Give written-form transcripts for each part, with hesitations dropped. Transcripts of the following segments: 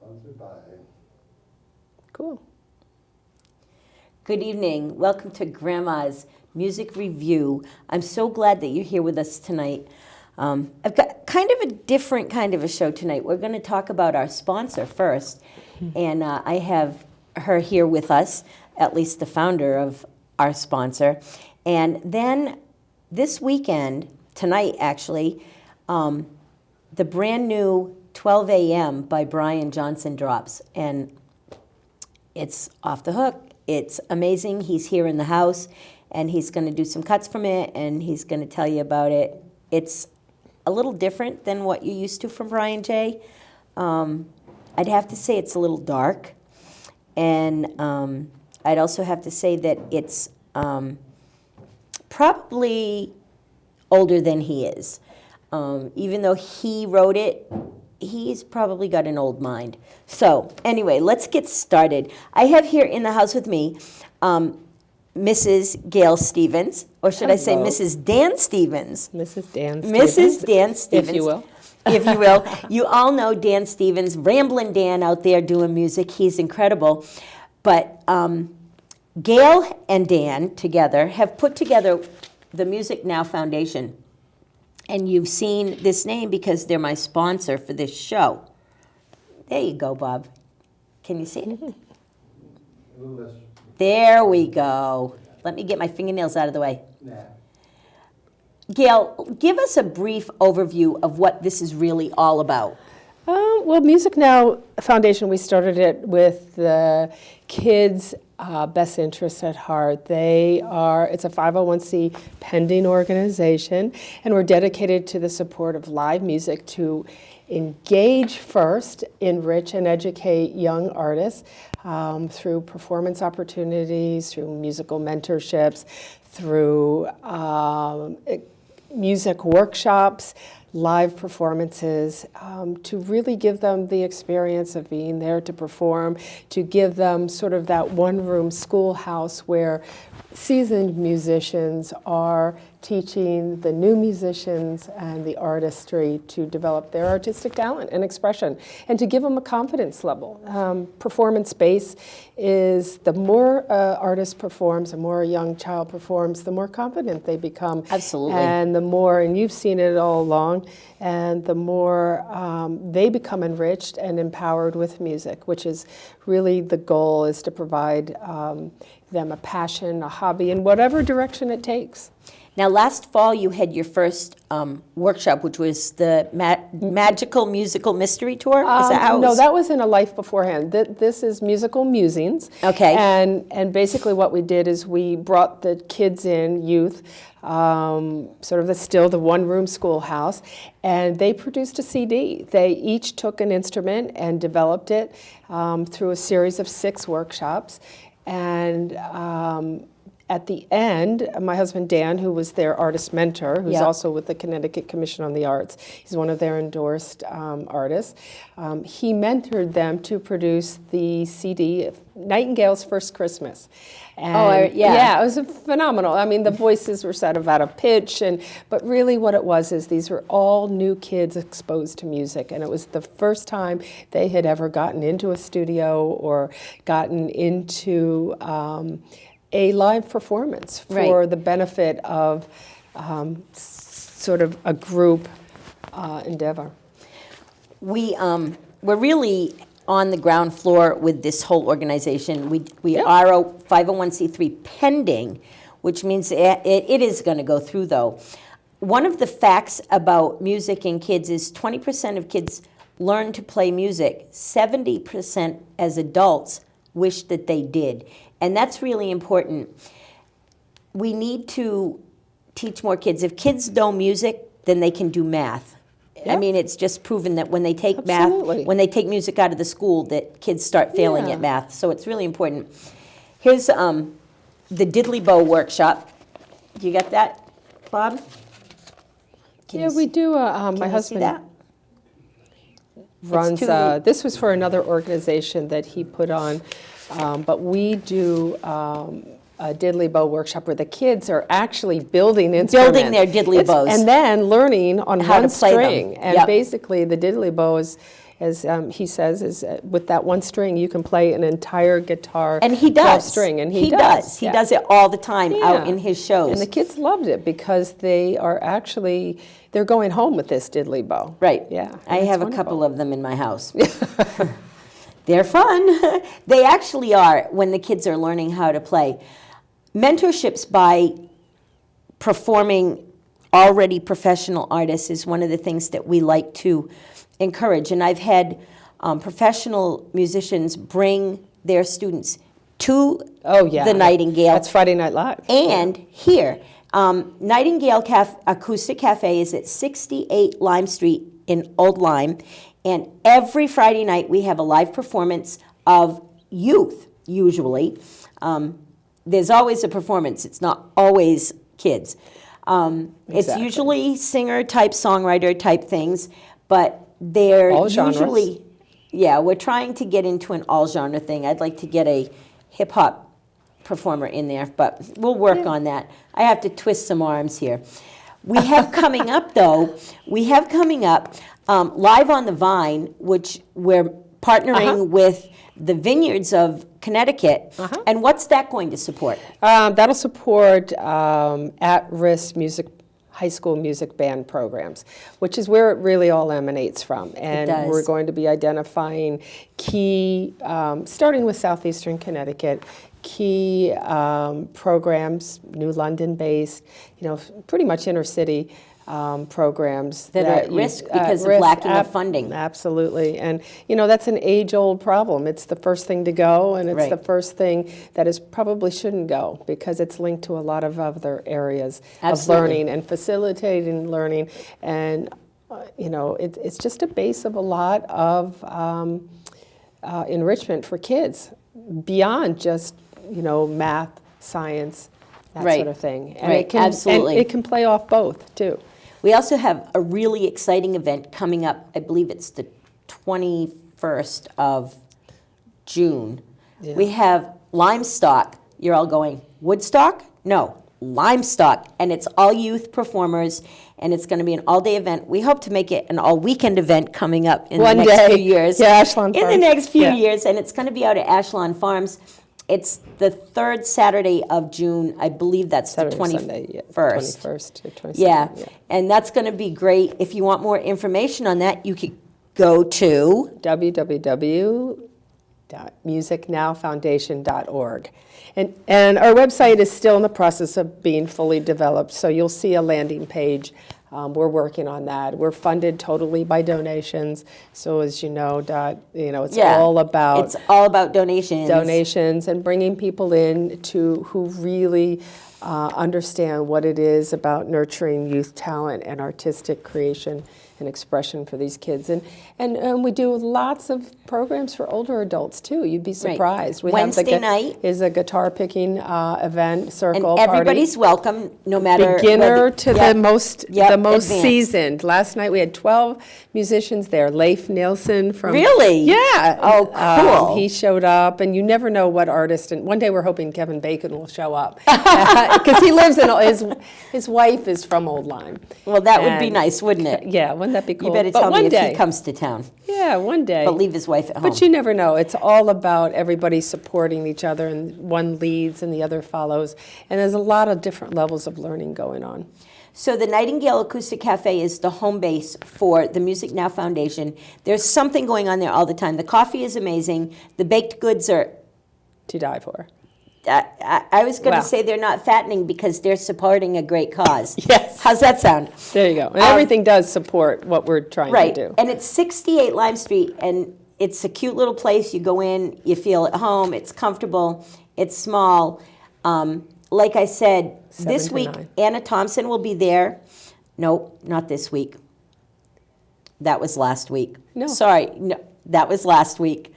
Sponsored by. Cool. Good evening. Welcome to Gramma's Music Review. I'm so glad that you're here with us tonight. I've got kind of a different kind of a show tonight. We're going to talk about our sponsor first. And I have her here with us, at least the founder of our sponsor. And then this weekend, tonight actually, the brand new 12 a.m. by Brian Johnson drops. And it's off the hook. It's amazing. He's here in the house, and he's going to do some cuts from it, and he's going to tell you about it. It's a little different than what you're used to from Brian J. I'd have to say it's a little dark, and I'd also have to say that it's probably older than he is. Even though he wrote it, he's probably got an old mind. So anyway, let's get started. I have here in the house with me Mrs. Gail Stevens, or should I say Mrs. Dan Stevens? Mrs. Dan Stevens. Mrs. Dan Stevens. If you will. If you will. You all know Dan Stevens, Ramblin' Dan out there doing music. He's incredible. But Gail and Dan together have put together the Music Now Foundation. And you've seen this name because they're my sponsor for this show. There you go, Bob. Can you see it? There we go. Let me get my fingernails out of the way. Nah. Gail, give us a brief overview of what this is really all about. Well, Music Now Foundation, we started it with the kids' best interests at heart. It's a 501c pending organization, and we're dedicated to the support of live music to engage first, enrich, and educate young artists through performance opportunities, through musical mentorships, through music workshops, live performances, to really give them the experience of being there to perform, to give them sort of that one-room schoolhouse where seasoned musicians are teaching the new musicians and the artistry to develop their artistic talent and expression, and to give them a confidence level. Performance base is the more artist performs, the more a young child performs, the more confident they become. Absolutely. And the more, and you've seen it all along, and the more they become enriched and empowered with music, which is really the goal, is to provide them a passion, a hobby, in whatever direction it takes. Now, last fall you had your first workshop, which was the Magical Musical Mystery Tour. Is that how it was? No, that was in a life beforehand. This is Musical Musings. Okay. And basically what we did is we brought the kids in, youth, sort of the one-room schoolhouse, and they produced a CD. They each took an instrument and developed it through a series of 6 workshops. And at the end, my husband Dan, who was their artist mentor, who's also with the Connecticut Commission on the Arts, he's one of their endorsed artists, he mentored them to produce the CD, Nightingale's First Christmas. And yeah, it was phenomenal. I mean, the voices were sort of out of pitch, but really what it was is these were all new kids exposed to music, and it was the first time they had ever gotten into a studio or gotten into a live performance for the benefit of sort of a group endeavor. We're really on the ground floor with this whole organization. We are a 501c3 pending, which means it is going to go through, though. One of the facts about music in kids is 20% of kids learn to play music. 70% as adults wish that they did. And that's really important. We need to teach more kids. If kids know music, then they can do math. Yep. I mean, it's just proven that when they take math, when they take music out of the school, that kids start failing at math. So it's really important. Here's the Diddly Bow workshop. You got that, Bob? We do. My husband runs. This was for another organization that he put on. But we do a diddly bow workshop where the kids are actually building instruments. Building their diddly bows. And then learning on how one to play string. them. And basically the diddly bow is as he says, is with that one string you can play an entire guitar. And he does. String, and he does. He does it all the time out in his shows. And the kids loved it because they're going home with this diddly bow. Right. Yeah. I have a couple of them in my house. They're fun. They actually are when the kids are learning how to play. Mentorships by performing already professional artists is one of the things that we like to encourage. And I've had professional musicians bring their students to the Nightingale. That's Friday Night Live. And here, Nightingale Acoustic Cafe is at 68 Lime Street in Old Lyme. And every Friday night we have a live performance of youth, usually. There's always a performance. It's not always kids. It's usually singer-type, songwriter-type things, but they're all usually... genres. Yeah, we're trying to get into an all-genre thing. I'd like to get a hip-hop performer in there, but we'll work on that. I have to twist some arms here. We have coming up, though, Live on the Vine, which we're partnering with the Vineyards of Connecticut. And what's that going to support? That'll support at-risk high school music band programs, which is where it really all emanates from. And we're going to be identifying key, starting with southeastern Connecticut, key programs, New London-based, pretty much inner city programs that are at risk because of lacking of funding. Absolutely. And, that's an age-old problem. It's the first thing to go, and it's the first thing that probably shouldn't go because it's linked to a lot of other areas of learning and facilitating learning. And, it's just a base of a lot of enrichment for kids beyond just, math, science, that sort of thing. And it can, absolutely. And it can play off both, too. We also have a really exciting event coming up. I believe it's the 21st of June. Yeah. We have Limestock. You're all going, Woodstock? No, Limestock. And it's all youth performers, and it's going to be an all-day event. We hope to make it an all-weekend event coming up in the next few years. Yeah, Ashlawn Farms. In the next few years, and it's going to be out at Ashlawn Farms. It's the third Saturday of June. I believe that's the 21st. Sunday, 21st to 22nd. Yeah, and that's going to be great. If you want more information on that, you could go to www.musicnowfoundation.org. And our website is still in the process of being fully developed, so you'll see a landing page. We're working on that. We're funded totally by donations. So as you know, it's all about donations and bringing people in who really understand what it is about nurturing youth talent and artistic creation and expression for these kids. And we do lots of programs for older adults too. You'd be surprised. Wednesday night is a guitar picking event, circle and everybody's party. welcome, no matter beginner to the most advanced. Seasoned. Last night we had 12 musicians there. Leif Nielsen from Yeah. Oh, cool. He showed up, and you never know what artist. And one day we're hoping Kevin Bacon will show up because he lives in his wife is from Old Lyme. Well, that would be nice, wouldn't it? Yeah, wouldn't that be cool? You better tell me if he comes to town. Yeah, one day. But leave his wife at home. But you never know. It's all about everybody supporting each other, and one leads and the other follows. And there's a lot of different levels of learning going on. So the Nightingale Acoustic Cafe is the home base for the Music Now Foundation. There's something going on there all the time. The coffee is amazing. The baked goods are... to die for. I was going to say they're not fattening because they're supporting a great cause. Yes. How's that sound? There you go. And everything does support what we're trying to do. And it's 68 Lime Street, and it's a cute little place. You go in, you feel at home, it's comfortable, it's small. Like I said, this week, Anna Thompson will be there. Nope, not this week. That was last week. No. Sorry, no, that was last week.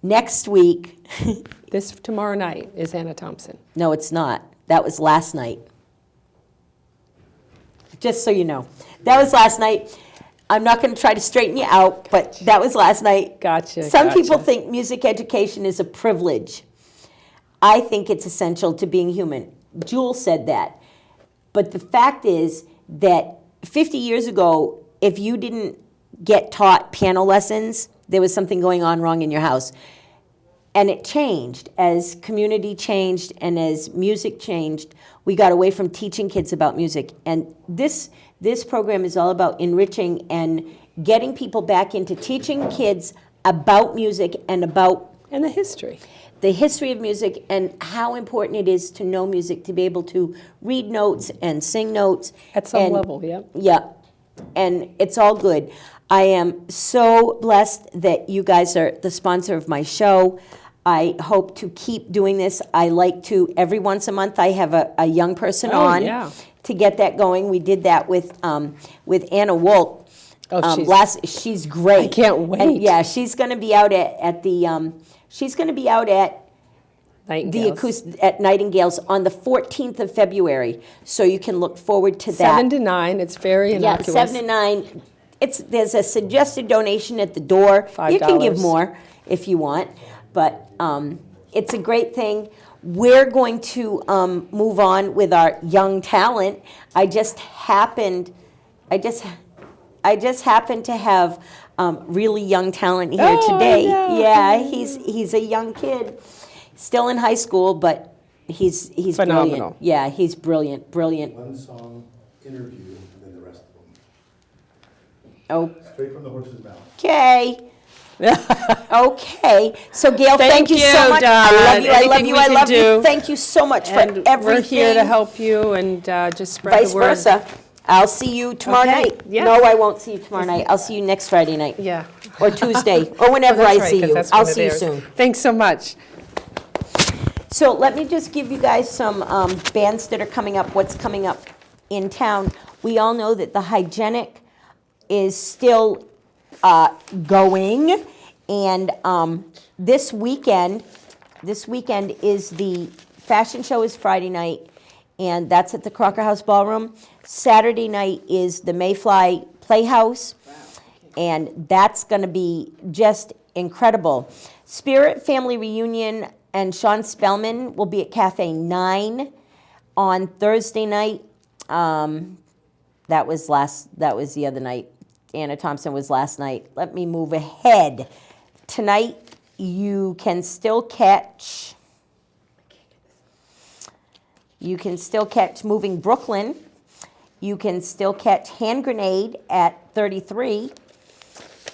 Next week... Tomorrow night is Anna Thompson. No, it's not. That was last night. Just so you know. That was last night. I'm not going to try to straighten you out, but that was last night. Gotcha. Some people think music education is a privilege. I think it's essential to being human. Jules said that. But the fact is that 50 years ago, if you didn't get taught piano lessons, there was something going on wrong in your house. And it changed. As community changed and as music changed, we got away from teaching kids about music. And this program is all about enriching and getting people back into teaching kids about music and about And the history. the history of music and how important it is to know music, to be able to read notes and sing notes. At some And- level, yeah. Yeah, and it's all good. I am so blessed that you guys are the sponsor of my show. I hope to keep doing this. I like to, every once a month, I have a young person Oh, on yeah. to get that going. We did that with Anna Wolk. Oh, She's great. I can't wait. And yeah, she's going to be out at the she's going to be out at Nightingales. at Nightingale's on the 14th of February. So you can look forward to that. 7 to 9. It's very Yeah, innocuous. 7 to 9. There's a suggested donation at the door. $5. You can give more if you want, but it's a great thing. We're going to move on with our young talent. I just happened to have really young talent here Oh, today. I know. Yeah, he's a young kid, still in high school, but he's Phenomenal. brilliant. Yeah, he's brilliant. One song interview and then the rest of them. Oh. Straight from the horse's mouth. Okay. Okay. So Gail, thank you so you, much. Dawn. I love you. I love Anything you. we I can love you. do. Thank you so much for And everything. we're here to help you and just spread Vice the word. versa. I'll see you tomorrow Okay, night. yeah. No, I won't see you tomorrow night. I'll see you next Friday night. Yeah. Or Tuesday, or whenever That's I right, see 'cause you. that's I'll when it see you airs. soon. Thanks so much. So let me just give you guys some bands that are coming up, what's coming up in town. We all know that the Hygienic is still going, and this weekend is the fashion show is Friday night, and that's at the Crocker House Ballroom. Saturday night is the Mayfly Playhouse, and that's going to be just incredible. Spirit Family Reunion and Sean Spellman will be at Cafe 9 on Thursday night. That was the other night. Anna Thompson was last night. Let me move ahead. Tonight you can still catch Moving Brooklyn. You can still catch Hand Grenade at 33.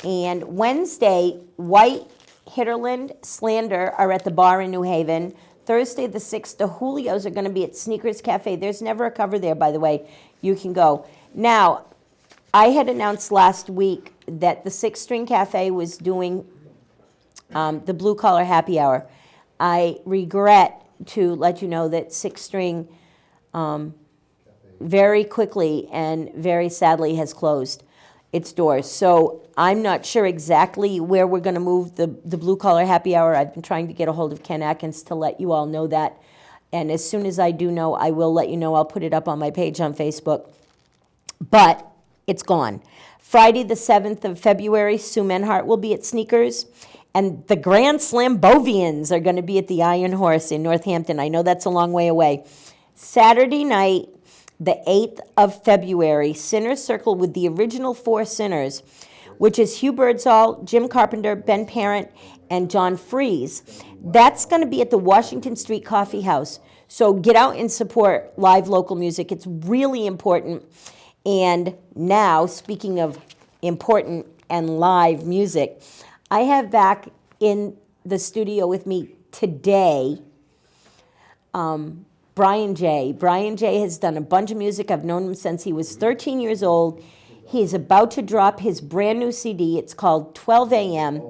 And Wednesday, White, Hitterland, Slander are at the bar in New Haven. Thursday the 6th, the Julios are going to be at Sneakers Cafe. There's never a cover there, by the way. You can go. Now, I had announced last week that the Six String Cafe was doing the Blue Collar Happy Hour. I regret to let you know that Six String very quickly and very sadly has closed its doors. So I'm not sure exactly where we're going to move the Blue Collar Happy Hour. I've been trying to get a hold of Ken Atkins to let you all know that. And as soon as I do know, I will let you know. I'll put it up on my page on Facebook. But it's gone. Friday the 7th of February, Sue Menhart will be at Sneakers. And the Grand Slambovians are going to be at the Iron Horse in Northampton. I know that's a long way away. Saturday night, the 8th of February, Sinners Circle with the original four Sinners, which is Hugh Birdsall, Jim Carpenter, Ben Parent, and John Freeze. That's going to be at the Washington Street Coffee House. So get out and support live local music. It's really important. And now, speaking of important and live music, I have back in the studio with me today Brian J. Brian J. has done a bunch of music. I've known him since he was 13 years old. He's about to drop his brand new CD. It's called 12 a.m.,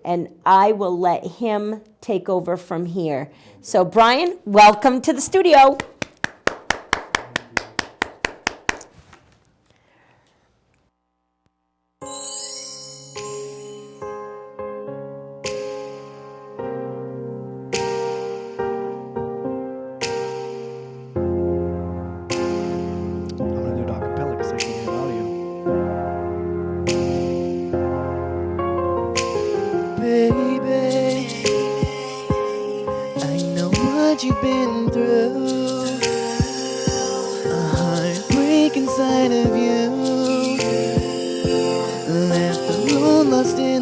and I will let him take over from here. So, Brian, welcome to the studio. You've been through a heartbreak inside of you, left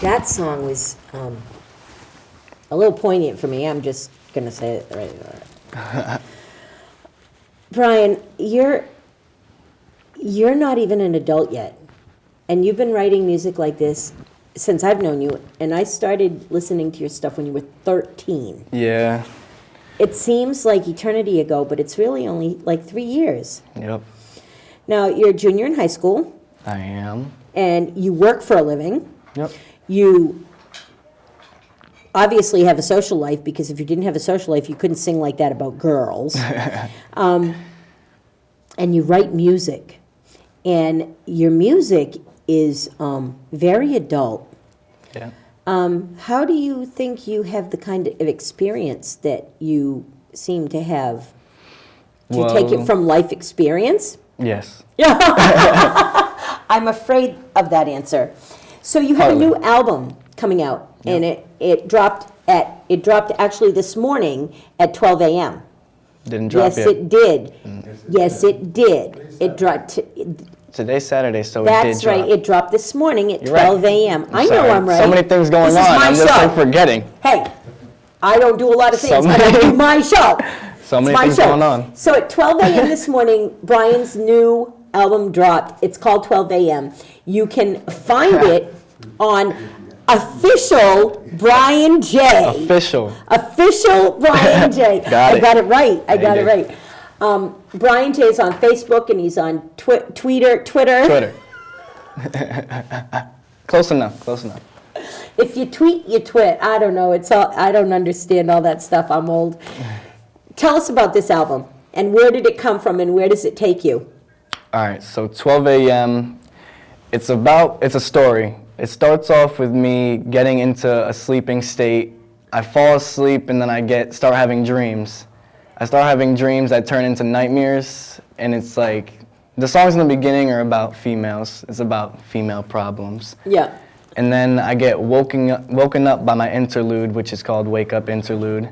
That song was a little poignant for me. I'm just going to say it right. Brian, you're not even an adult yet, and you've been writing music like this since I've known you, and I started listening to your stuff when you were 13. Yeah. It seems like eternity ago, but it's really only like 3 years. Yep. Now, you're a junior in high school, I am. and you work for a living. Yep. You obviously have a social life, because if you didn't have a social life, you couldn't sing like that about girls. And you write music. And your music is very adult. Yeah. How do you think you have the kind of experience that you seem to have? Do you take it Well- from life experience? Yes. I'm afraid of that answer. So you have a new album coming out, and it dropped actually this morning at 12 a.m. Didn't drop Yes, yet. it did. Yes, it did. It dropped. Today's Saturday, so it That's did drop. right. It dropped this morning at You're right. 12 a.m. I know Sorry. I'm right. So many things going This on. is my I'm just show. like forgetting. Hey, I don't do a lot of things, So but I many- do my show. So many It's my things show. going on. So at 12 a.m. this morning, Brian's new album dropped. It's called 12 a.m. You can find it on official Brian J. Official. Official Brian J. Got I it. got it right. I Yeah, got you it right. Brian J is on Facebook, and he's on Twitter. Twitter. Close enough. Close enough. If you tweet, you twit. I don't know. It's all. I don't understand all that stuff. I'm old. Tell us about this album, and where did it come from, and where does it take you? All right, so 12 a.m. It's a story. It starts off with me getting into a sleeping state. I fall asleep, and then I start having dreams. I start having dreams that turn into nightmares, and it's like, the songs in the beginning are about females. It's about female problems. Yeah. And then I get woken up by my interlude, which is called Wake Up Interlude.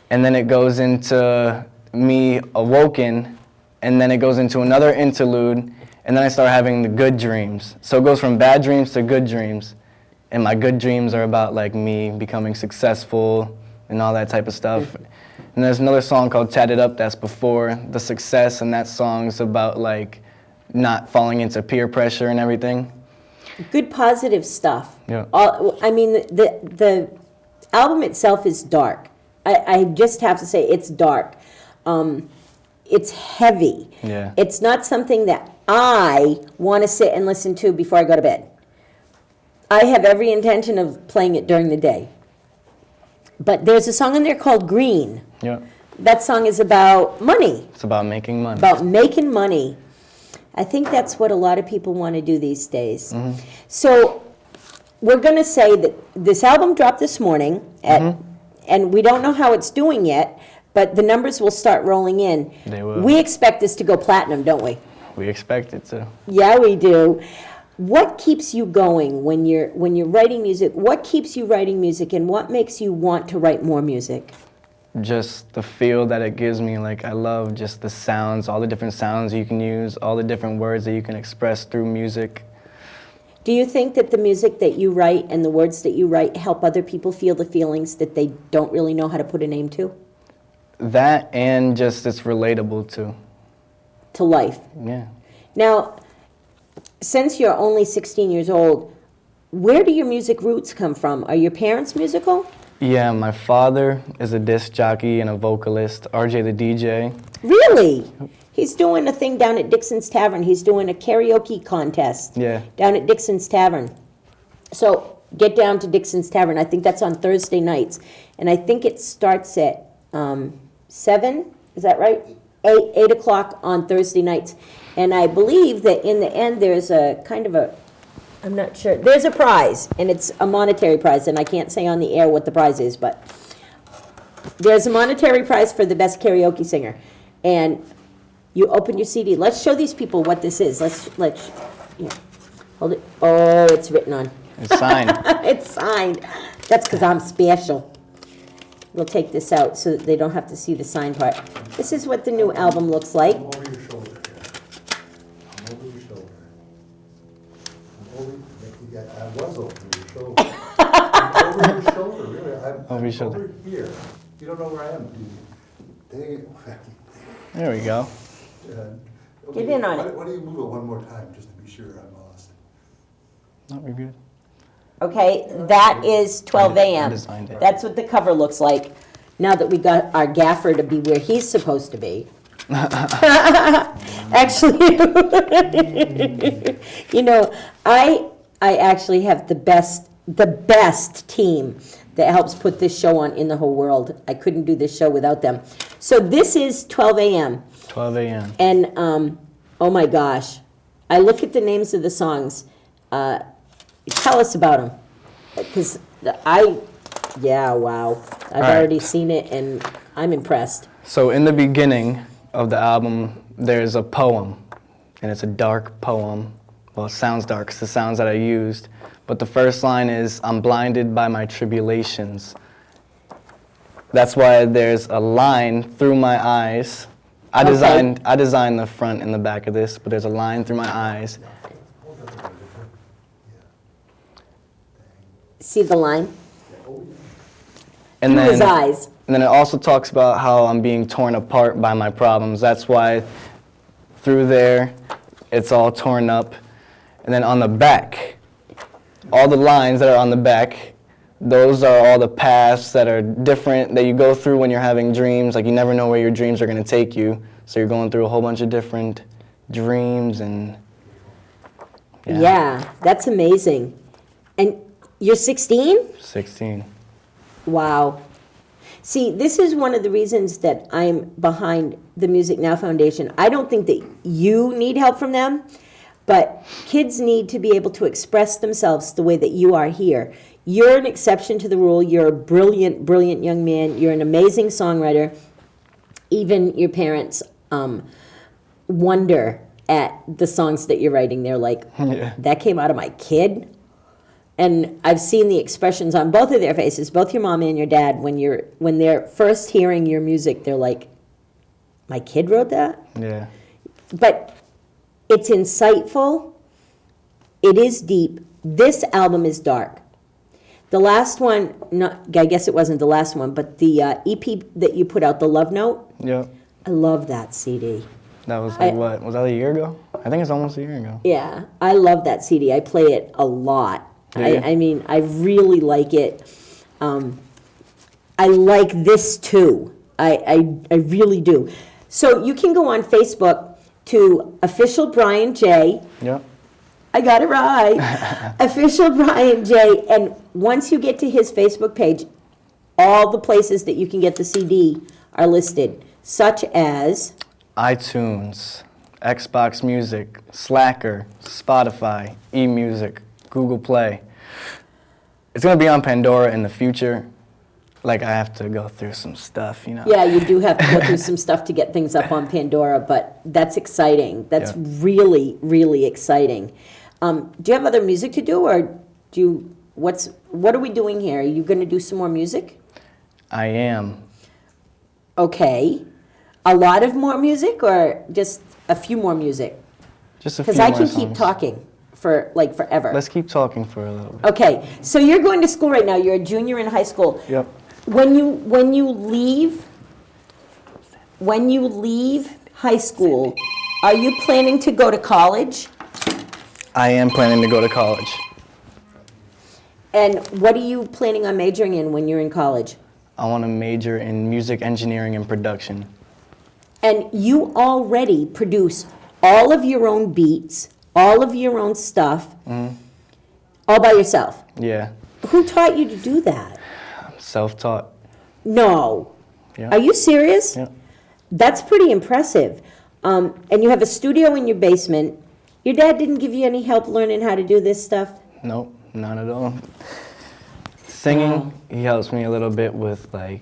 And then it goes into me awoken, and then it goes into another interlude, and then I start having the good dreams. So it goes from bad dreams to good dreams. And my good dreams are about like me becoming successful and all that type of stuff. And there's another song called Tatted Up that's before the success, and that song's about like not falling into peer pressure and everything. Good positive stuff. Yeah. I mean, the album itself is dark. I just have to say it's dark. It's heavy. Yeah. It's not something that I want to sit and listen to before I go to bed. I have every intention of playing it during the day. But there's a song in there called Green. Yeah. That song is about money, It's about making money. about making money. I think that's what a lot of people want to do these days. So we're going to say that this album dropped this morning, and we don't know how it's doing yet, but the numbers will start rolling in. They will. We expect this to go platinum, don't we? We expect it to. Yeah, we do. What keeps you going when you're writing music? What keeps you writing music, and what makes you want to write more music? Just the feel that it gives me. Like, I love just the sounds, all the different sounds you can use, all the different words that you can express through music. Do you think that the music that you write and the words that you write help other people feel the feelings that they don't really know how to put a name to? That, and just it's relatable To life. Yeah. Now, since you're only 16 years old, where do your music roots come from? Are your parents musical? Yeah, my father is a disc jockey and a vocalist, RJ the DJ. Really? He's doing a thing down at Dixon's Tavern. He's doing a karaoke contest Yeah. down at Dixon's Tavern. So get down to Dixon's Tavern. I think that's on Thursday nights. And I think it starts at 7, is that right? 8 o'clock on Thursday nights. And I believe that in the end there's a kind of a, I'm not sure, there's a prize, and it's a monetary prize, and I can't say on the air what the prize is, but there's a monetary prize for the best karaoke singer. And you open your CD. Let's show these people what this is. Let's yeah. Hold it. Oh, it's written on. It's signed. It's signed. That's because I'm special. We'll take this out so that they don't have to see the signed part. This is what the new album looks like. I'm over your shoulder here. I'm over your shoulder. I'm over, I was over your shoulder. Over your shoulder. Over here. You don't know where I am, do you? There we go. Get in on it. Why don't you move it one more time, just to be sure I'm lost? No, we're good. Okay, that is 12 I a.m. designed it. That's what the cover looks like. Now that we got our gaffer to be where he's supposed to be. Actually, you know, I actually have the best team that helps put this show on in the whole world. I couldn't do this show without them. So this is 12 a.m. 12 a.m. And oh my gosh, I look at the names of the songs. Tell us about them, because wow, I've right. already seen it and I'm impressed. So in the beginning of the album, there's a poem, and it's a dark poem. Well, it sounds dark, it's the sounds that I used. But the first line is, I'm blinded by my tribulations. That's why there's a line through my eyes. I designed the front and the back of this, but there's a line through my eyes. See the line? And Through then, his eyes. And then it also talks about how I'm being torn apart by my problems. That's why through there, it's all torn up. And then on the back, all the lines that are on the back, those are all the paths that are different, that you go through when you're having dreams. Like, you never know where your dreams are going to take you. So you're going through a whole bunch of different dreams and... Yeah, that's amazing. And you're 16? 16. Wow. See, this is one of the reasons that I'm behind the Music Now Foundation. I don't think that you need help from them, but kids need to be able to express themselves the way that you are here. You're an exception to the rule. You're a brilliant, brilliant young man. You're an amazing songwriter. Even your parents wonder at the songs that you're writing. They're like, that came out of my kid? And I've seen the expressions on both of their faces, both your mom and your dad, when they're first hearing your music, they're like, my kid wrote that? Yeah. But it's insightful. It is deep. This album is dark. The last one, I guess it wasn't the last one, but the EP that you put out, the Love Note, Yep. I love that CD. That was what? Was that a year ago? I think it's almost a year ago. Yeah, I love that CD. I play it a lot. Yeah. I mean, I really like it. I like this too. I really do. So you can go on Facebook to Official Brian J. Yep. I got it right. Official Brian J. And once you get to his Facebook page, all the places that you can get the CD are listed, such as iTunes, Xbox Music, Slacker, Spotify, eMusic, Google Play. It's going to be on Pandora in the future. Like, I have to go through some stuff, you know. Yeah, you do have to go through some stuff to get things up on Pandora, but that's exciting. That's really, really exciting. Do you have other music to do, or what are we doing here? Are you going to do some more music? I am. Okay. A lot of more music, or just a few more music? Just a few Because more I can songs. keep talking for like forever. Let's keep talking for a little bit. Okay, so you're going to school right now. You're a junior in high school. Yep. When you leave high school, are you planning to go to college? I am planning to go to college. And what are you planning on majoring in when you're in college? I want to major in music engineering and production. And you already produce all of your own beats, all of your own stuff, all by yourself. Yeah. Who taught you to do that? Self-taught. No. Yeah. Are you serious? Yeah. That's pretty impressive. And you have a studio in your basement. Your dad didn't give you any help learning how to do this stuff? Nope, not at all. Singing, he helps me a little bit with like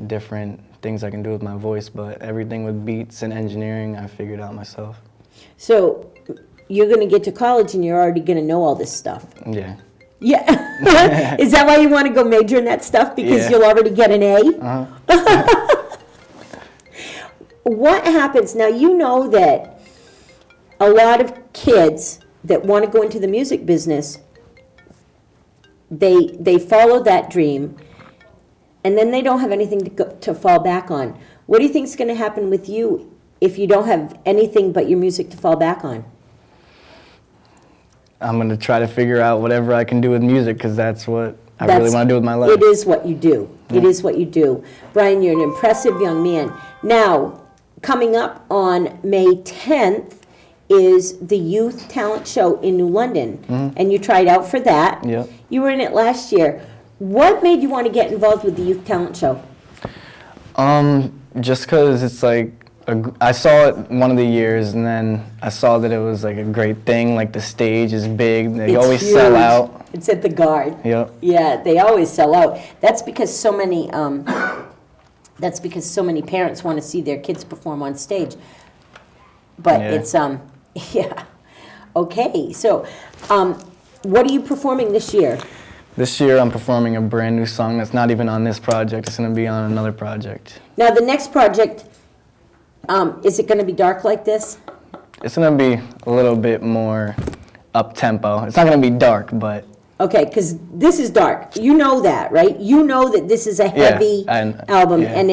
different things I can do with my voice, but everything with beats and engineering, I figured out myself. So you're going to get to college and you're already going to know all this stuff. Yeah. Yeah. Is that why you want to go major in that stuff? Because you'll already get an A? What happens? Now, you know that a lot of kids that want to go into the music business, they follow that dream, and then they don't have anything to fall back on. What do you think is going to happen with you if you don't have anything but your music to fall back on? I'm going to try to figure out whatever I can do with music, because that's what I really want to do with my life. It is what you do. Yeah. It is what you do. Brian, you're an impressive young man. Now, coming up on May 10th is the Youth Talent Show in New London, and you tried out for that. Yep. You were in it last year. What made you want to get involved with the Youth Talent Show? Just because it's like, I saw it one of the years, and then I saw that it was like a great thing. Like the stage is big, they It's always huge. sell out. It's at the Guard. Yep. Yeah, they always sell out. That's because so many. That's because so many parents want to see their kids perform on stage. But Yeah. it's yeah. Okay, so what are you performing this year? This year I'm performing a brand new song that's not even on this project. It's going to be on another project. Now the next project, is it going to be dark like this? It's going to be a little bit more up-tempo. It's not going to be dark, but... Okay, because this is dark. You know that, right? You know that this is a heavy album, yeah. and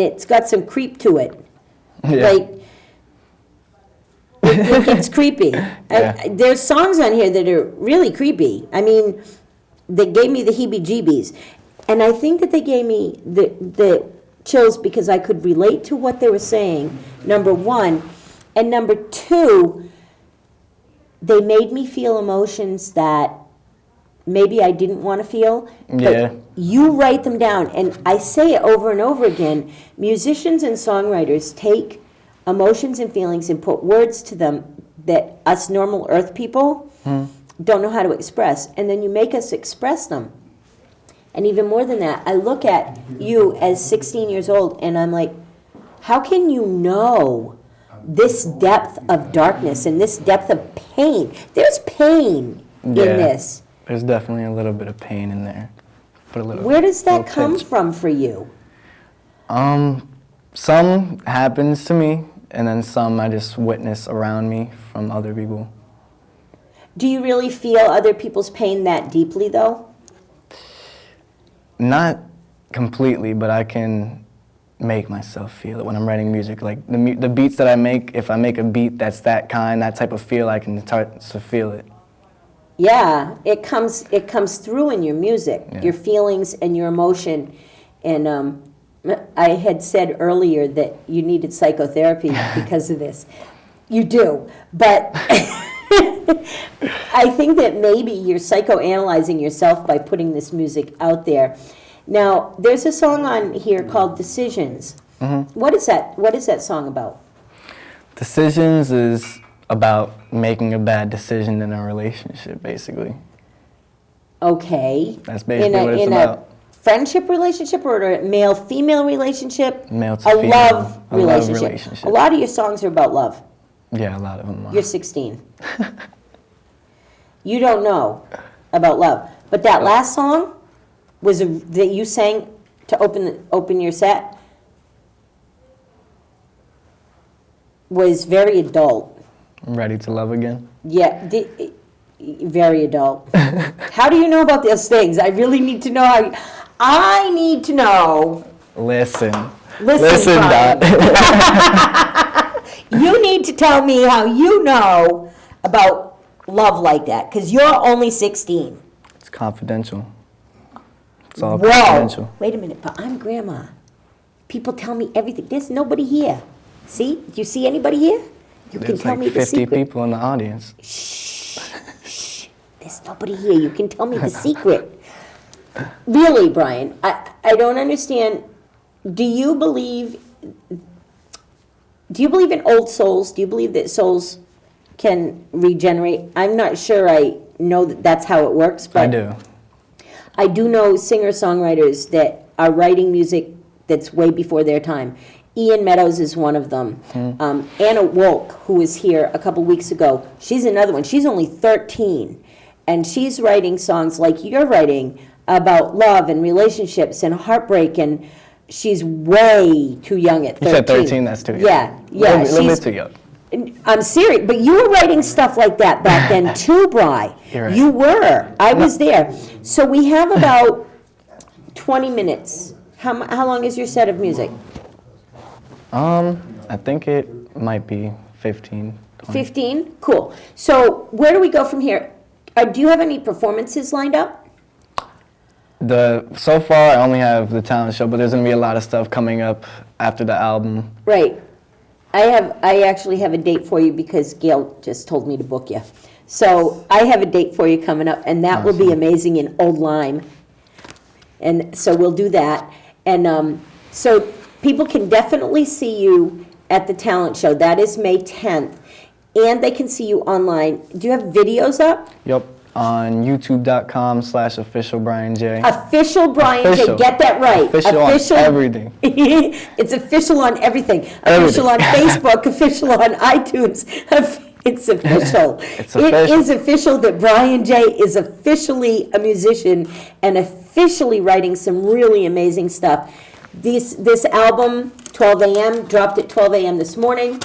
it's got some creep to it. Yeah. Like it gets creepy. Yeah. There's songs on here that are really creepy. I mean, they gave me the heebie-jeebies, and I think that they gave me the chills because I could relate to what they were saying. Number one, and number two, they made me feel emotions that maybe I didn't want to feel, but Yeah. you write them down. And I say it over and over again, musicians and songwriters take emotions and feelings and put words to them that us normal earth people don't know how to express. And then you make us express them. And even more than that, I look at you as 16 years old and I'm like, how can you know this depth of darkness and this depth of pain? There's pain in this. There's definitely a little bit of pain in there. But a little. Where does that little come pinch. from for you? Some happens to me, and then some I just witness around me from other people. Do you really feel other people's pain that deeply, though? Not completely, but I can make myself feel it when I'm writing music. Like the beats that I make, if I make a beat that's that type of feel, I can start to feel it. Yeah, it comes through in your music, Yeah. your feelings and your emotion. And I had said earlier that you needed psychotherapy because of this. You do, but I think that maybe you're psychoanalyzing yourself by putting this music out there. Now, there's a song on here called Decisions. What is that? What is that song about? Decisions is about making a bad decision in a relationship, basically. Okay. That's basically what it's in about. A friendship relationship or a male-female relationship? Male to a female. love A relationship. love relationship. A lot of your songs are about love. Yeah, a lot of them are. You're 16. You don't know about love. But that last song that you sang to open your set was very adult. Ready to love again? Yeah, very adult. How do you know about those things? I really need to know. I need to know. Listen, Brian. Dot. You need to tell me how you know about love like that, because you're only 16. It's confidential. It's all Whoa. confidential. Wait a minute, but I'm Grandma. People tell me everything. There's nobody here. See? Do you see anybody here? You can There's tell like me the 50 secret. people in the audience. Shh. There's nobody here. You can tell me the secret. Really, Brian, I don't understand. Do you believe in old souls? Do you believe that souls can regenerate? I'm not sure I know that that's how it works, but I do. I do know singer-songwriters that are writing music that's way before their time. Ian Meadows is one of them. Anna Wolk, who was here a couple weeks ago, she's another one. She's only 13, and she's writing songs like you're writing about love and relationships and heartbreak, and she's way too young at 13. You said 13, that's too young. Yeah. A little she's- bit too young. I'm serious, but you were writing stuff like that back then too, Bri. You're right. You were. I was there. So we have about 20 minutes. How long is your set of music? I think it might be 15, 20. 15? Cool. So where do we go from here? Do you have any performances lined up? So far, I only have the talent show, but there's gonna be a lot of stuff coming up after the album. Right. I actually have a date for you because Gail just told me to book you. So I have a date for you coming up, and that will be amazing in Old Lyme. And so we'll do that. And so people can definitely see you at the talent show. That is May 10th. And they can see you online. Do you have videos up? Yep, on youtube.com/official Brian J. Official Brian Official. J. Get that right. Official on everything. It's official on everything. Official on Facebook, official on iTunes. It's official. It's It official. is official that Brian J. is officially a musician and officially writing some really amazing stuff. This album, 12 a.m., dropped at 12 a.m. this morning.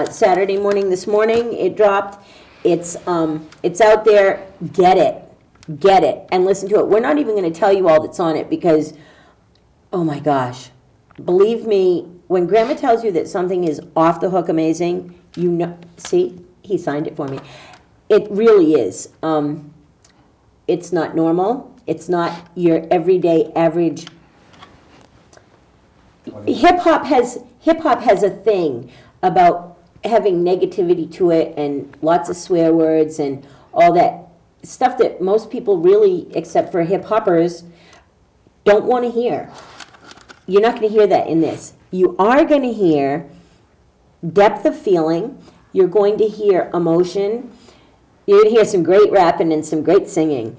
Saturday morning this morning it dropped. It's out there. Get it, and listen to it. We're not even going to tell you all that's on it because, oh my gosh, believe me, when Gramma tells you that something is off the hook amazing, you know. See, he signed it for me. It really is. It's not normal. It's not your everyday average. Hip hop has a thing about having negativity to it and lots of swear words and all that stuff that most people really, except for hip hoppers, don't want to hear. You're not going to hear that in this. You are going to hear depth of feeling. You're going to hear emotion. You're going to hear some great rapping and some great singing.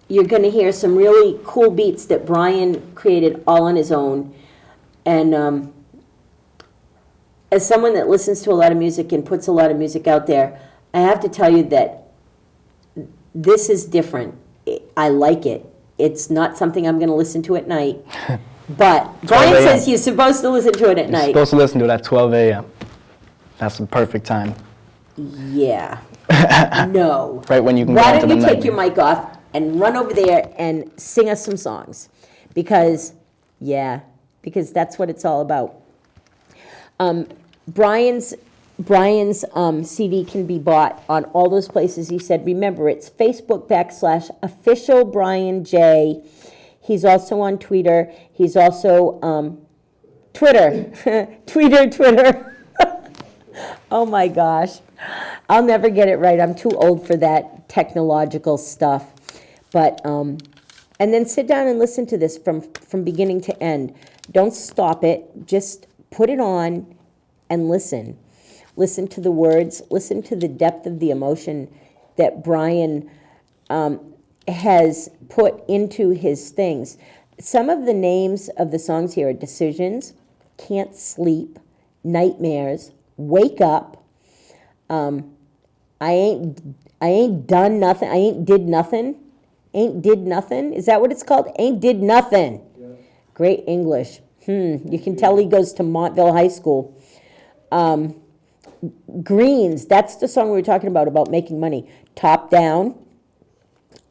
You're going to hear some really cool beats that Brian created all on his own. And as someone that listens to a lot of music and puts a lot of music out there, I have to tell you that this is different. I like it. It's not something I'm going to listen to at night. But Brian says you're supposed to listen to it at night. You're supposed to listen to it at 12 a.m. That's the perfect time. Yeah. No. Right when you can Why go into don't the you take night. your mic off and run over there and sing us some songs? Because that's what it's all about. Brian's CD can be bought on all those places he said. Remember, it's Facebook.com/official Brian J. He's also on Twitter. He's also Twitter. Twitter. Oh my gosh. I'll never get it right. I'm too old for that technological stuff. But and then sit down and listen to this from beginning to end. Don't stop it. Just put it on and listen. Listen to the words. Listen to the depth of the emotion that Brian has put into his things. Some of the names of the songs here are Decisions, Can't Sleep, Nightmares, Wake Up, I ain't done nothing, I ain't did nothing. Ain't did nothing? Is that what it's called? Ain't did nothing. Yeah. Great English. You can tell he goes to Montville High School. Greens, that's the song we were talking about making money. Top Down.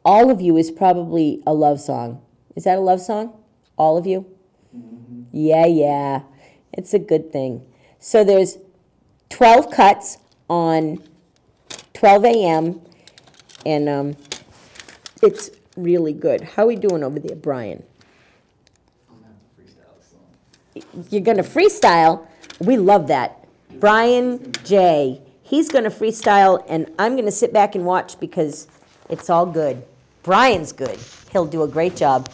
All of You is probably a love song. Is that a love song? All of You? Mm-hmm. Yeah. It's a good thing. So there's 12 cuts on 12 a.m. and it's really good. How are we doing over there, Brian? You're going to freestyle? We love that. Brian J. He's going to freestyle, and I'm going to sit back and watch because it's all good. Brian's good. He'll do a great job.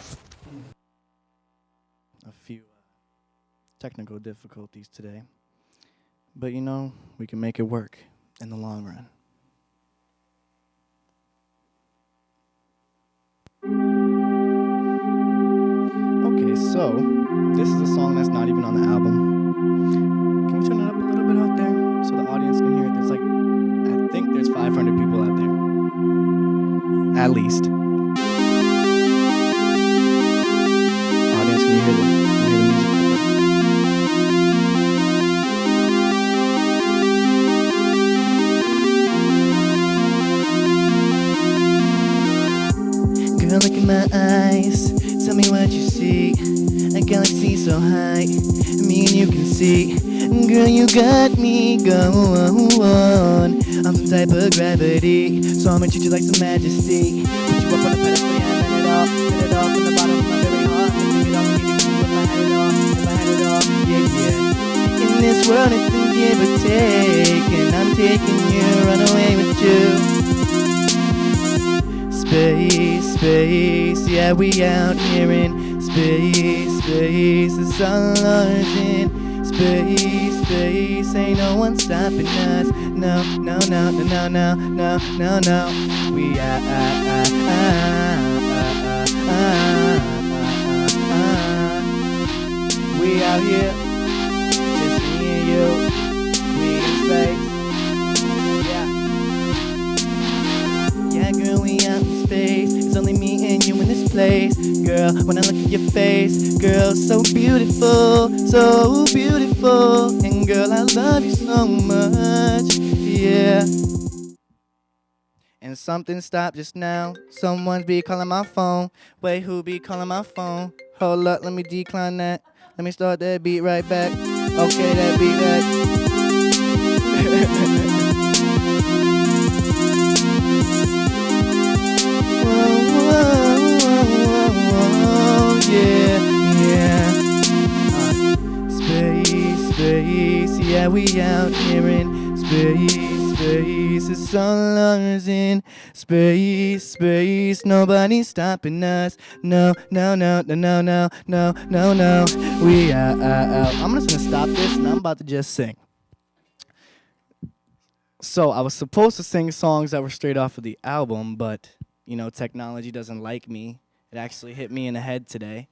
A few technical difficulties today. But we can make it work in the long run. Okay, so this is a song that's not even on the album. Can we turn it up a little bit out there so the audience can hear it? I think there's 500 people out there. At least. Audience, can you hear the music? Girl, look in my eyes. Tell me what you galaxy so high, me and you can see. Girl, you got me going. I'm some type of gravity, so I'ma treat you like some majesty. Put you up on a pedestal, yeah, let it off from the bottom of my very heart. Take it off and give it to you if I had it all, yeah, yeah. In this world it's a give or take, and I'm taking you, run away with you. Space, space, yeah, we out here in space, space, it's all ours in space, space, ain't no one stopping us. No, no, no, no, no, no, no, no. We we out here, just me and you. We in space, yeah. Yeah, girl, we out in space. It's only me and you in this place. Girl, when I look at your face, girl, so beautiful, so beautiful. And girl, I love you so much, yeah. And something stopped just now. Someone's be calling my phone. Wait, who be calling my phone? Hold up, let me decline that. Let me start that beat right back. Okay, that beat back. Space, space, yeah, we out here in space, space, it's all ours in space, space, nobody's stopping us. No, no, no, no, no, no, no, no, no. We out. I'm just gonna stop this and I'm about to just sing. So I was supposed to sing songs that were straight off of the album, but you know, technology doesn't like me. It actually hit me in the head today.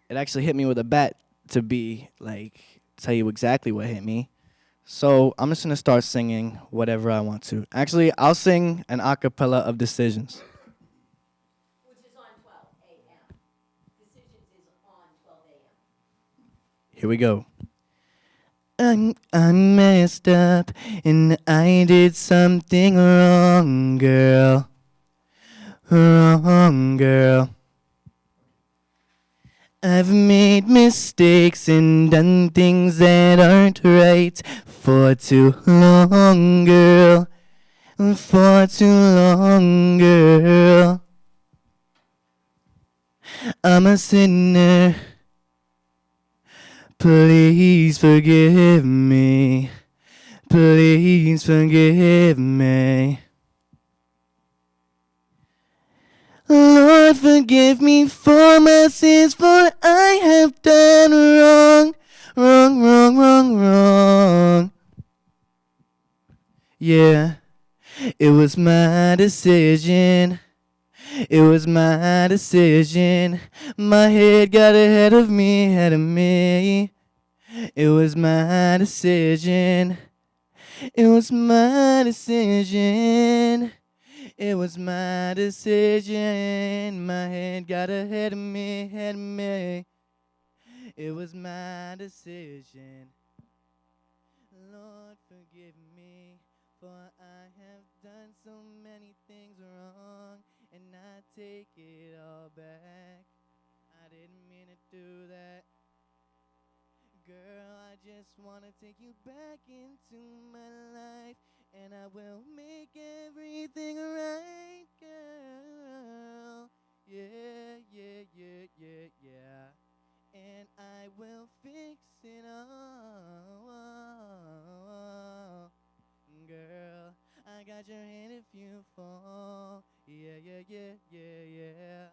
It actually hit me with a bat to be like, tell you exactly what hit me. So I'm just gonna start singing whatever I want to. Actually, I'll sing an a cappella of Decisions. Which is on 12 a.m. Decisions is on 12 a.m. Here we go. I messed up and I did something wrong, girl. Wrong, girl. I've made mistakes and done things that aren't right for too long, girl. For too long, girl. I'm a sinner. Please forgive me. Please forgive me. Lord, forgive me for my sins, for I have done wrong, wrong, wrong, wrong, wrong. Yeah, it was my decision. It was my decision. My head got ahead of me, ahead of me. It was my decision. It was my decision. It was my decision. My head got ahead of me, ahead of me. It was my decision. Lord, forgive me, for I have done so many things wrong, and I take it all back. I didn't mean to do that. Girl, I just want to take you back into my life, and I will make everything right, girl. Yeah, yeah, yeah, yeah, yeah. And I will fix it all. Girl, I got your hand if you fall. Yeah, yeah, yeah, yeah, yeah.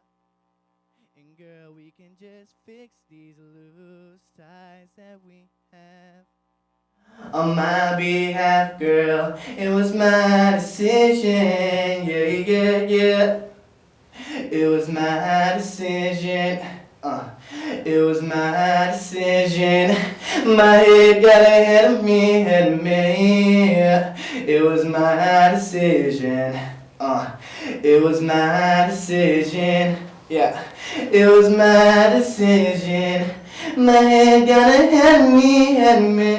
And girl, we can just fix these loose ties that we have. On my behalf, girl, it was my decision. Yeah, yeah, yeah. It was my decision. It was my decision. My head got ahead of me, ahead of me. It was my decision. It was my decision. Yeah. It was my decision. My head got ahead of me, ahead of me.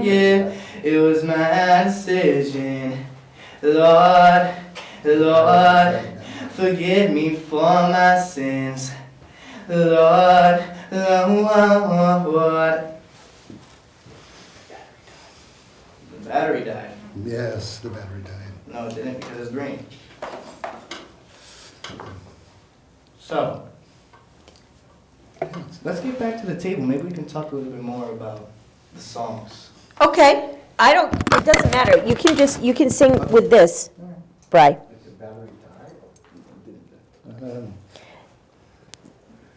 Yeah. It was my decision. Lord, Lord, forgive me for my sins. Lord, What? The battery died. Yes, the battery died. No, it didn't because it's green. So, let's get back to the table. Maybe we can talk a little bit more about the songs. Okay. It doesn't matter. You can sing with this, Bri.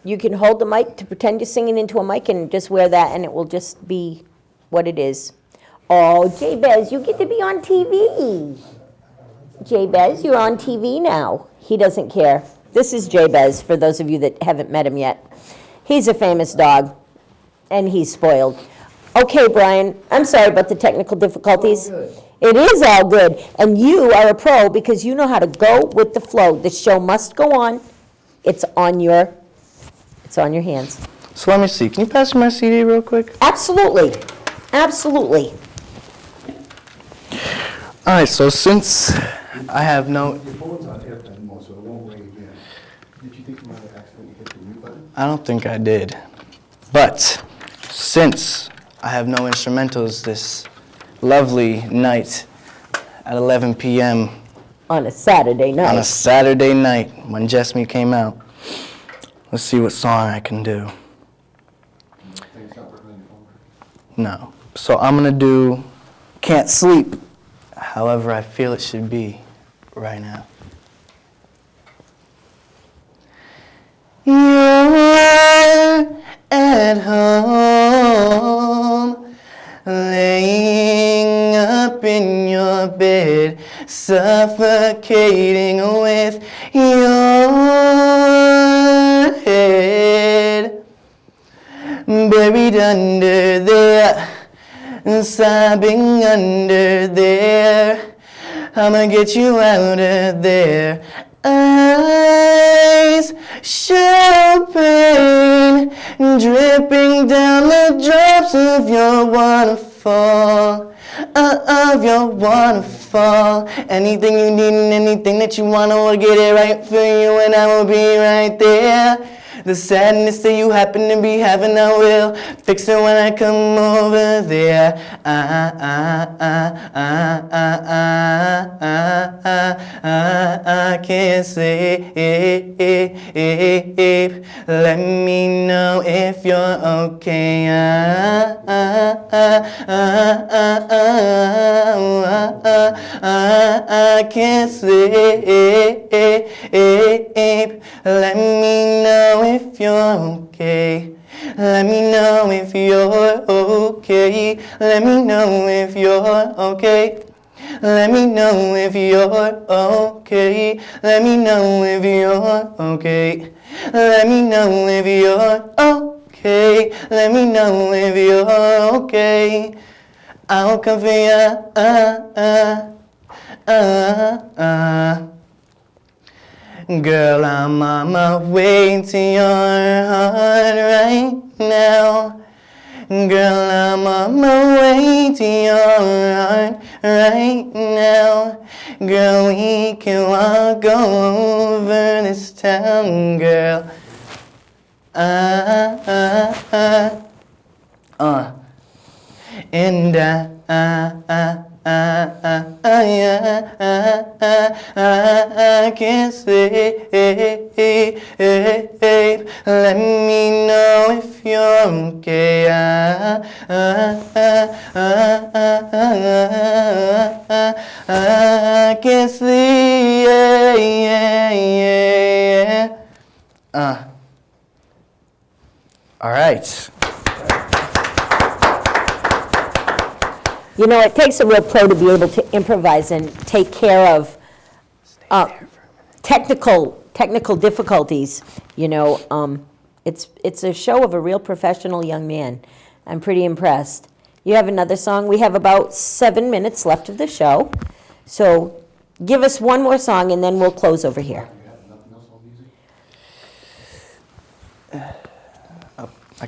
You can hold the mic to pretend you're singing into a mic and just wear that and it will just be what it is. Oh, Jabez, you get to be on TV. Jabez, you're on TV now. He doesn't care. This is Jabez, for those of you that haven't met him yet. He's a famous dog, and he's spoiled. Okay, Brian, I'm sorry about the technical difficulties. It is all good, and you are a pro because you know how to go with the flow. The show must go on. It's on your hands. So let me see. Can you pass me my CD real quick? Absolutely. Absolutely. All right, so since I have no... Your phone's on airplane mode, so it won't ring again. Did you think you might have accidentally hit the mute button? I don't think I did. But since I have no instrumentals this lovely night at 11 p.m. On a Saturday night. on a Saturday night when Just Me came out, let's see what song I can do. No. So I'm going to do Can't Sleep, however I feel it should be right now. You're at home, laying up in your bed, suffocating with your head buried under there, sobbing under there. I'ma get you out of there. Eyes champagne dripping down the drops of your waterfall, of your waterfall. Anything you need and anything that you want, I will get it right for you and I will be right there. The sadness that you happen to be having, I will fix it when I come over there. I can't sleep. Let me know if you're okay. I can't sleep. Let me know if you're okay. Let me know if you're okay. Let me know if you're okay. Let me know if you're okay. Let me know if you're okay. Let me know if you're okay. Let me know if you're okay. I'll come for ya. Girl, I'm on my way to your heart right now. Girl, I'm on my way to your heart right now. Girl, we can walk all over this town, girl. And I can't sleep. Let me know if you're okay. I can't sleep. All right. You know, it takes a real pro to be able to improvise and take care of technical difficulties. You know, it's a show of a real professional young man. I'm pretty impressed. You have another song. We have about 7 minutes left of the show. So give us one more song and then we'll close over here.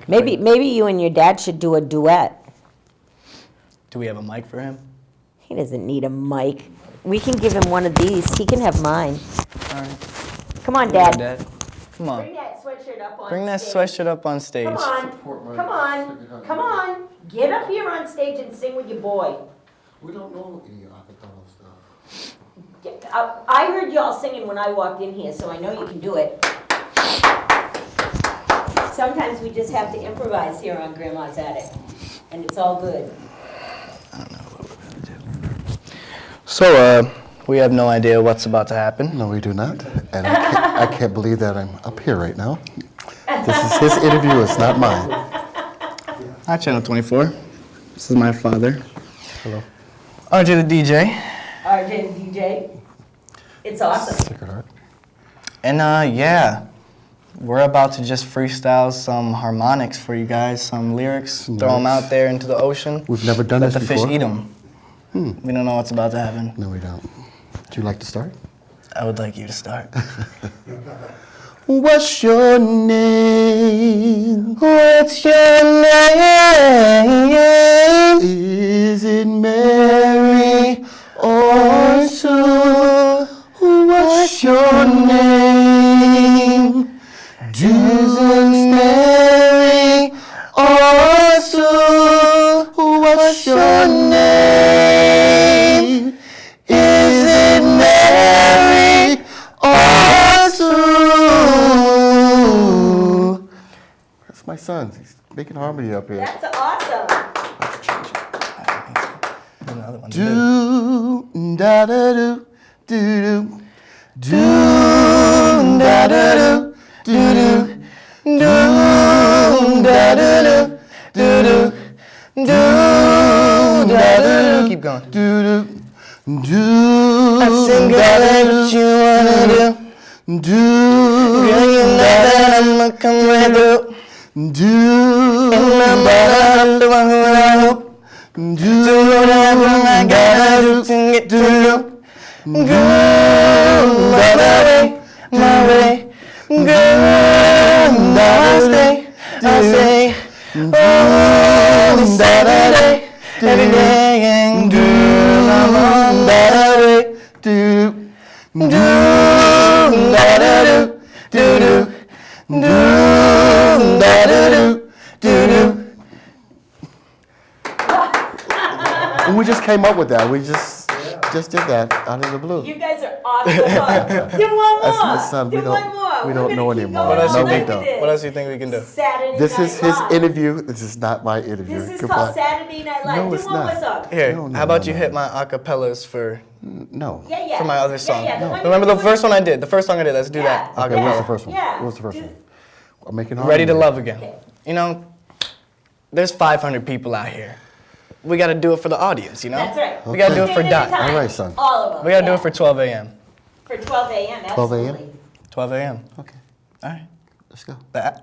Maybe you and your dad should do a duet. Do we have a mic for him? He doesn't need a mic. We can give him one of these. He can have mine. All right. Come on, Dad. Dad. Come on. Bring that sweatshirt up on Bring that stage. sweatshirt up on stage. Come on, come on, come on. Get up here on stage and sing with your boy. We don't know any acapella stuff. I heard y'all singing when I walked in here, so I know you can do it. Sometimes we just have to improvise here on Grandma's Attic, and it's all good. I don't know what we're gonna do. So, we have no idea what's about to happen. No, we do not. And I can't believe that I'm up here right now. This is his interview, it's not mine. Hi, Channel 24. This is my father. Hello. RJ the DJ. RJ the DJ. It's awesome. Sacred Heart. And yeah, we're about to just freestyle some harmonics for you guys, some lyrics, throw them out there into the ocean. We've never done Let this the before. fish eat them. We don't know what's about to happen. No, we don't. Would you like to start? I would like you to start. What's your name? What's your name? Is it Mary or Sue? What's your name? Mary or Sue? What's your name? Is it Mary or Sue? That's my son. He's making harmony up here. That's awesome. Another one. Do da da do do do da da do do do da da do do do da da do. Keep going. Do do I sing, girl, that's what you wanna do. do Girl, you know that I'ma come right through. do Remember that I'm the one who I hope. Do whatever I gotta do to get to you. Girl, my way. Girl, I'll stay. Oh, Saturday, every day, and girl, I'm on that way. do Do, da da do, do do, do, da da do, do do. And we just came up with that. We just did that out of the blue. You guys are off the hook. Do one That's more. my son. Do We don't- one more. we We're don't gonna know keep anymore. going What else all you No, night we think? with don't. this. What else do you think we can do? Saturday This Night is his Live. interview. This is not my interview. This is Goodbye. called Saturday Night Live. No, Do it's one not. more song. Here, No, how about no, you no. hit my acapellas for No. Yeah, yeah. for my other song? Yeah, yeah. one Remember you the first one I did? The first song I did. Let's do that. Yeah. Okay, what's the Acapella. first one? Yeah. What's the first Do- one? I'm making Ready to harmony. love again. Okay. You know, there's 500 people out here. We got to do it for the audience, you know? That's right. We got to do it for One at a Dot. time. All right, son. All of them. We got to do yeah. it for 12 a.m. For 12 a.m. 12 a.m.? Absolutely. 12 a.m. Okay, All right. let's go. The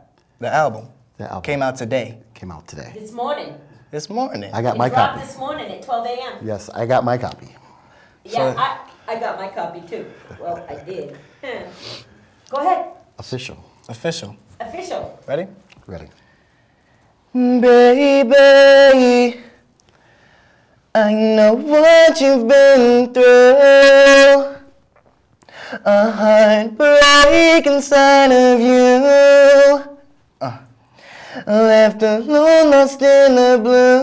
album The album came out today, came out today. This morning. this morning. I got It my dropped copy. this morning at 12 a.m. Yes, I got my copy. Yeah, So- I got my copy too. Well, I did. Go ahead. Official. Official. Official. Ready? Ready. Baby, I know what you've been through. A heartbreak inside of you. Left alone, lost in the blue.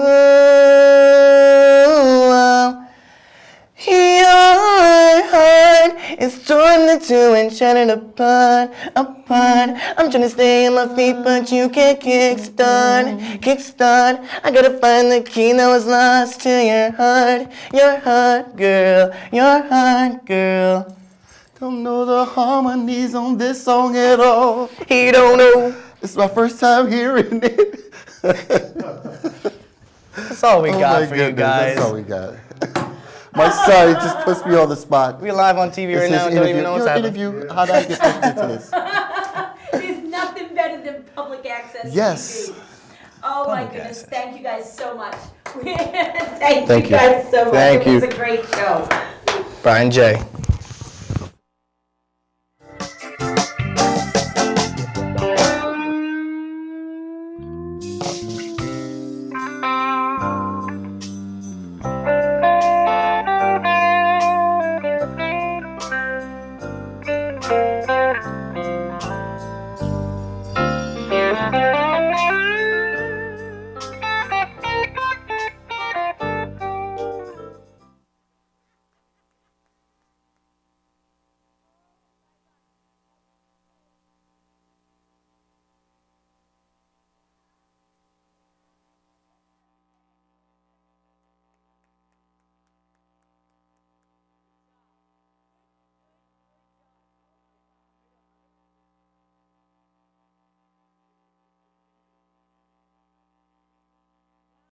Your heart is torn in two and shattered apart. I'm trying to stay on my feet, but you can't kickstart. I gotta find the key that was lost to your heart, girl, your heart, girl. Don't know the harmonies on this song at all. He don't know. It's my first time hearing it. That's all we Oh got my for you goodness, guys. That's all we got. My son, he just puts me on the spot. We live on TV right It's now his and don't even know what's Your happening. interview, how did I get picked into this? There's nothing better than public access. Yes. TV. Oh my Public goodness! access. Thank you guys so much. Thank Thank you you. guys so much. Thank It was you. a great show. Brian J.